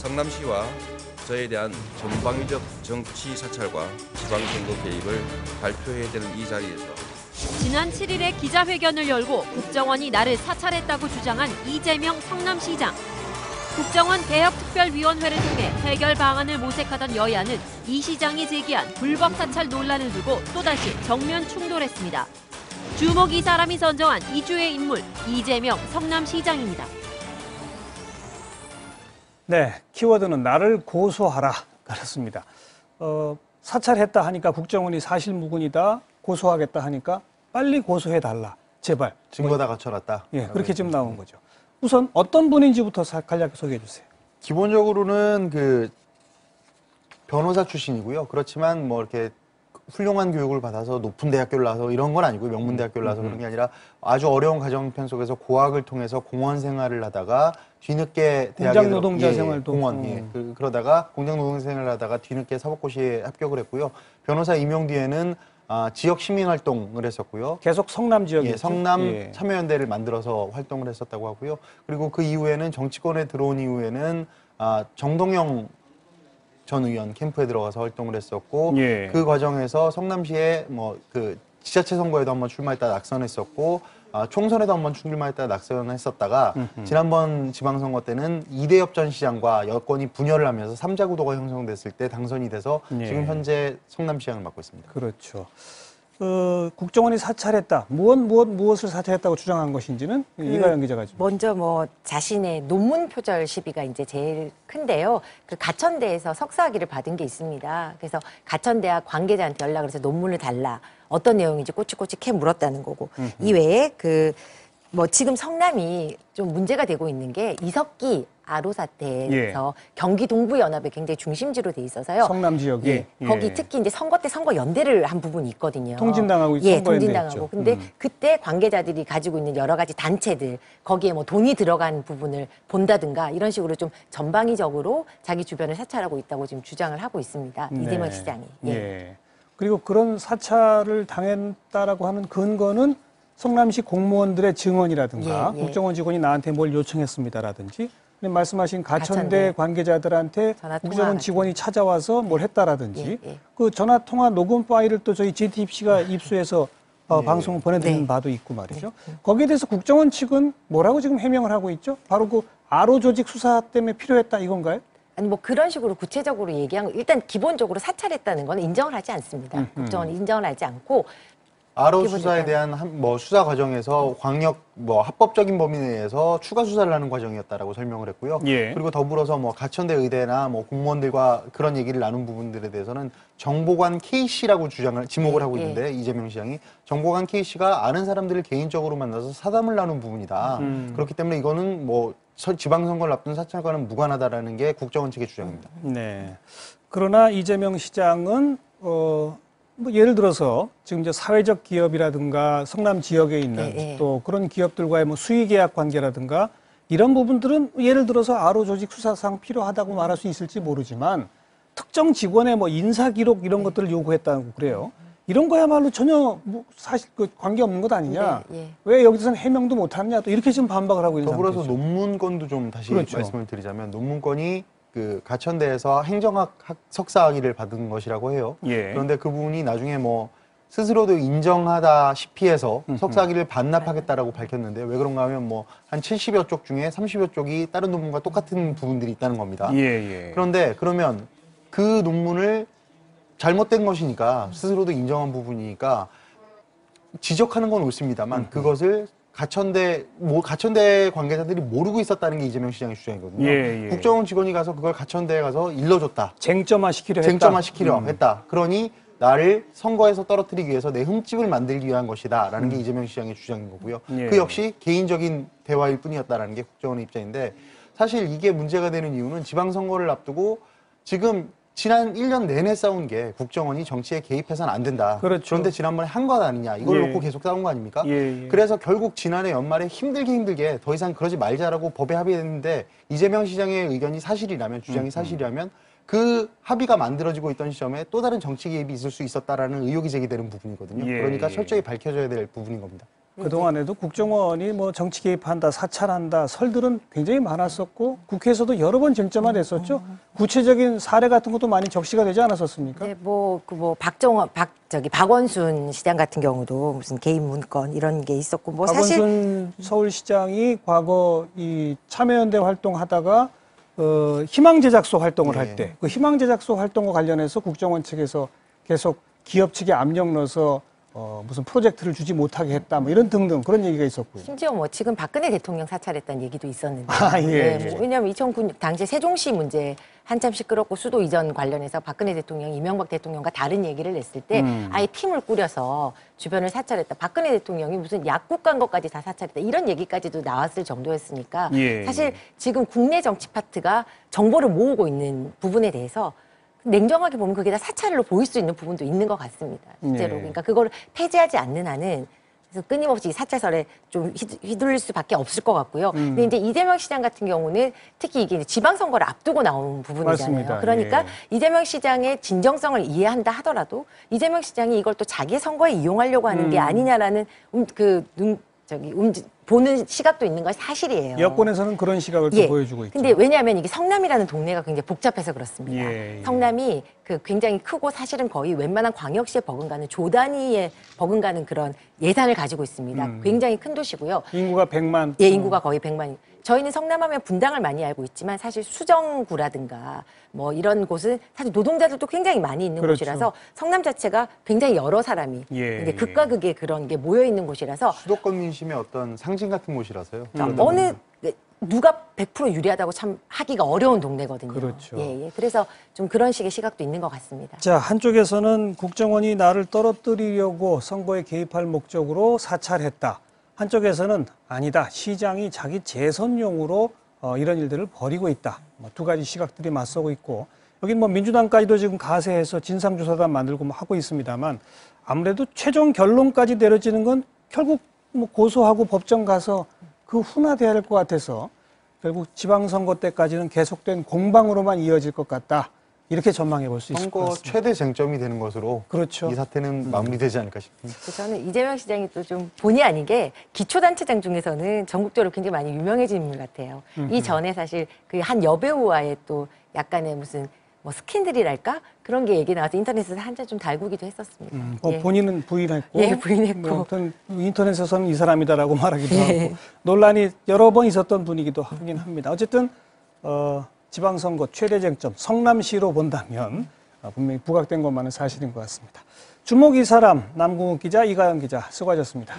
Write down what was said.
성남시와 저에 대한 전방위적 정치 사찰과 지방선거 개입을 발표해야 되는 이 자리에서 지난 7일에 기자회견을 열고 국정원이 나를 사찰했다고 주장한 이재명 성남시장. 국정원 개혁특별위원회를 통해 해결 방안을 모색하던 여야는 이 시장이 제기한 불법 사찰 논란을 두고 또다시 정면 충돌했습니다. 주목 이 사람이 선정한 이주의 인물, 이재명 성남시장입니다. 네, 키워드는 나를 고소하라. 그렇습니다. 사찰했다 하니까 국정원이 사실무근이다, 고소하겠다 하니까 빨리 고소해달라. 제발. 증거 다 갖춰놨다. 예, 그렇게 지금 나온 거죠. 우선 어떤 분인지부터 간략히 소개해 주세요. 기본적으로는 그 변호사 출신이고요. 그렇지만 뭐 이렇게 훌륭한 교육을 받아서 높은 대학교를 나와서 이런 건 아니고요. 명문대학교를 나와서 그런 게 아니라 아주 어려운 가정편 속에서 고학을 통해서 공원 생활을 하다가 뒤늦게 공장 노동자 생활도 공원 그러다가 공장 노동 생활을 하다가 뒤늦게 사법고시에 합격을 했고요. 변호사 임용 뒤에는 지역 시민 활동을 했었고요. 계속 성남 지역에 성남 참여연대를 만들어서 활동을 했었다고 하고요. 그리고 그 이후에는 정치권에 들어온 이후에는 정동영 전 의원 캠프에 들어가서 활동을 했었고 그 과정에서 성남시에 뭐 그 지자체 선거에도 한번 출마했다 낙선했었고 총선에도 한번 출마했다 낙선했었다가 지난번 지방선거 때는 이대엽 전 시장과 여권이 분열을 하면서 3자 구도가 형성됐을 때 당선이 돼서 지금 현재 성남시장을 맡고 있습니다. 그렇죠. 국정원이 사찰했다. 무엇을 사찰했다고 주장한 것인지는 이가영 기자가 좀. 먼저 뭐 자신의 논문 표절 시비가 이제 제일 큰데요. 그 가천대에서 석사학위를 받은 게 있습니다. 그래서 가천대학 관계자한테 연락을 해서 논문을 달라. 어떤 내용인지 꼬치꼬치 캐 물었다는 거고. 이외에 뭐 지금 성남이 좀 문제가 되고 있는 게 이석기 아로 사태에서 경기 동부연합의 굉장히 중심지로 돼 있어서요. 성남 지역이 거기 특히 이제 선거 때 선거 연대를 한 부분이 있거든요. 통진당하고 통진당하고. 근데 그때 관계자들이 가지고 있는 여러 가지 단체들 거기에 뭐 돈이 들어간 부분을 본다든가 이런 식으로 좀 전방위적으로 자기 주변을 사찰하고 있다고 지금 주장을 하고 있습니다. 이재명 시장이. 그리고 그런 사찰을 당했다라고 하는 근거는 성남시 공무원들의 증언이라든가 국정원 직원이 나한테 뭘 요청했습니다라든지 말씀하신 가천대 관계자들한테 국정원 직원이 찾아와서 뭘 했다라든지 그 전화통화 녹음 파일을 또 저희 JTBC가 입수해서 방송을 보내드린 바도 있고 말이죠. 거기에 대해서 국정원 측은 뭐라고 지금 해명을 하고 있죠? 바로 그 아로 조직 수사 때문에 필요했다 이건가요? 아니 뭐 그런 식으로 구체적으로 얘기한 거 일단 기본적으로 사찰했다는 건 인정을 하지 않습니다. 국정원은 인정을 하지 않고 아로 수사에 대한 뭐 수사 과정에서 광역 뭐 합법적인 범위 내에서 추가 수사를 하는 과정이었다라고 설명을 했고요. 그리고 더불어서 뭐 가천대 의대나 뭐 공무원들과 그런 얘기를 나눈 부분들에 대해서는 정보관 K씨라고 지목을 하고 있는데 이재명 시장이 정보관 K씨가 아는 사람들을 개인적으로 만나서 사담을 나눈 부분이다. 그렇기 때문에 이거는 뭐 지방선거를 앞둔 사찰과는 무관하다라는 게 국정원 측의 주장입니다. 그러나 이재명 시장은 뭐 예를 들어서 지금 이제 사회적 기업이라든가 성남 지역에 있는 또 그런 기업들과의 뭐 수의 계약 관계라든가 이런 부분들은 예를 들어서 아로 조직 수사상 필요하다고 말할 수 있을지 모르지만 특정 직원의 뭐 인사 기록 이런 것들을 요구했다고 그래요. 이런 거야말로 전혀 뭐 사실 그 관계 없는 것 아니냐. 왜 여기서는 해명도 못 하느냐. 또 이렇게 지금 반박을 하고 있는 더불어서 상태죠. 논문건도 좀 다시 말씀을 드리자면 논문건이 그 가천대에서 행정학 석사학위를 받은 것이라고 해요. 그런데 그 부분이 나중에 뭐 스스로도 인정하다시피 해서 석사학위를 반납하겠다라고 밝혔는데 왜 그런가 하면 뭐 한 70여 쪽 중에 30여 쪽이 다른 논문과 똑같은 부분들이 있다는 겁니다. 그런데 그러면 그 논문을 잘못된 것이니까 스스로도 인정한 부분이니까 지적하는 건 옳습니다만 그것을 가천대 관계자들이 모르고 있었다는 게 이재명 시장의 주장이거든요. 국정원 직원이 가서 그걸 가천대에 가서 일러줬다. 쟁점화시키려 했다. 그러니 나를 선거에서 떨어뜨리기 위해서 내 흠집을 만들기 위한 것이다. 라는 게 이재명 시장의 주장인 거고요. 그 역시 개인적인 대화일 뿐이었다라는 게 국정원의 입장인데 사실 이게 문제가 되는 이유는 지방선거를 앞두고 지금 지난 1년 내내 싸운 게 국정원이 정치에 개입해서는 안 된다. 그런데 지난번에 한 것 아니냐. 이걸 놓고 계속 싸운 거 아닙니까? 그래서 결국 지난해 연말에 힘들게 더 이상 그러지 말자라고 법에 합의했는데 이재명 시장의 의견이 사실이라면 주장이 사실이라면 그 합의가 만들어지고 있던 시점에 또 다른 정치 개입이 있을 수 있었다라는 의혹이 제기되는 부분이거든요. 그러니까 철저히 밝혀져야 될 부분인 겁니다. 그동안에도 국정원이 뭐 정치 개입한다, 사찰한다, 설들은 굉장히 많았었고 국회에서도 여러 번 쟁점화 됐었죠. 구체적인 사례 같은 것도 많이 적시가 되지 않았었습니까? 네, 박원순 시장 같은 경우도 무슨 개인 문건 이런 게 있었고 뭐 사실 박원순 서울시장이 과거 이 참여연대 활동하다가 희망제작소 활동을 할 때 그 희망제작소 활동과 관련해서 국정원 측에서 계속 기업 측에 압력 넣어서 무슨 프로젝트를 주지 못하게 했다, 뭐 이런 등등 그런 얘기가 있었고요. 심지어 뭐 지금 박근혜 대통령 사찰했다는 얘기도 있었는데. 뭐 왜냐하면 2009년 당시 세종시 문제 한참 시끄럽고 수도 이전 관련해서 박근혜 대통령, 이명박 대통령과 다른 얘기를 냈을 때 아예 팀을 꾸려서 주변을 사찰했다. 박근혜 대통령이 무슨 약국 간 것까지 다 사찰했다. 이런 얘기까지도 나왔을 정도였으니까 사실 지금 국내 정치 파트가 정보를 모으고 있는 부분에 대해서 냉정하게 보면 그게 다 사찰로 보일 수 있는 부분도 있는 것 같습니다. 실제로. 그러니까 그걸 폐지하지 않는 한은 그래서 끊임없이 사찰설에 좀 휘둘릴 수밖에 없을 것 같고요. 근데 이제 이재명 시장 같은 경우는 특히 이게 지방선거를 앞두고 나온 부분이잖아요. 맞습니다. 그러니까 이재명 시장의 진정성을 이해한다 하더라도 이재명 시장이 이걸 또 자기 선거에 이용하려고 하는 게 아니냐라는 보는 시각도 있는 것이 사실이에요. 여권에서는 그런 시각을 또 보여주고 있죠. 근데 왜냐하면 이게 성남이라는 동네가 굉장히 복잡해서 그렇습니다. 성남이 굉장히 크고 사실은 거의 웬만한 광역시에 버금가는 조 단위에 버금가는 그런 예산을 가지고 있습니다. 굉장히 큰 도시고요. 인구가 100만. 예, 인구가 거의 100만. 저희는 성남하면 분당을 많이 알고 있지만 사실 수정구라든가 뭐 이런 곳은 사실 노동자들도 굉장히 많이 있는 곳이라서 성남 자체가 굉장히 여러 사람이 이제 극과 극의 그런 게 모여 있는 곳이라서 수도권 민심의 어떤 상징 같은 곳이라서요. 누가 100% 유리하다고 참 하기가 어려운 동네거든요. 그렇죠. 그래서 좀 그런 식의 시각도 있는 것 같습니다. 자, 한쪽에서는 국정원이 나를 떨어뜨리려고 선거에 개입할 목적으로 사찰했다. 한쪽에서는 아니다. 시장이 자기 재선용으로 이런 일들을 벌이고 있다. 두 가지 시각들이 맞서고 있고, 여긴 뭐 민주당까지도 지금 가세해서 진상조사단 만들고 뭐 하고 있습니다만, 아무래도 최종 결론까지 내려지는 건 결국 뭐 고소하고 법정 가서 그 훈화돼야 할 것 같아서 결국 지방선거 때까지는 계속된 공방으로만 이어질 것 같다. 이렇게 전망해 볼 수 있을 것 선거 같습니다. 최대 쟁점이 되는 것으로 이 사태는 마무리되지 않을까 싶습니다. 저는 이재명 시장이 또 좀 본의 아니게 기초단체장 중에서는 전국적으로 굉장히 많이 유명해진 인물 같아요. 이전에 사실 그 한 여배우와의 또 약간의 무슨 뭐 스캔들이랄까? 그런 게 얘기 나와서 인터넷에서 한참 좀 달구기도 했었습니다. 본인은 부인했고, 부인했고. 뭐 아무튼 인터넷에서는 이 사람이다라고 말하기도 하고 논란이 여러 번 있었던 분이기도 하긴 합니다. 어쨌든 지방선거 최대 쟁점 성남시로 본다면 분명히 부각된 것만은 사실인 것 같습니다. 주목 이 사람 남궁욱 기자, 이가연 기자 수고하셨습니다.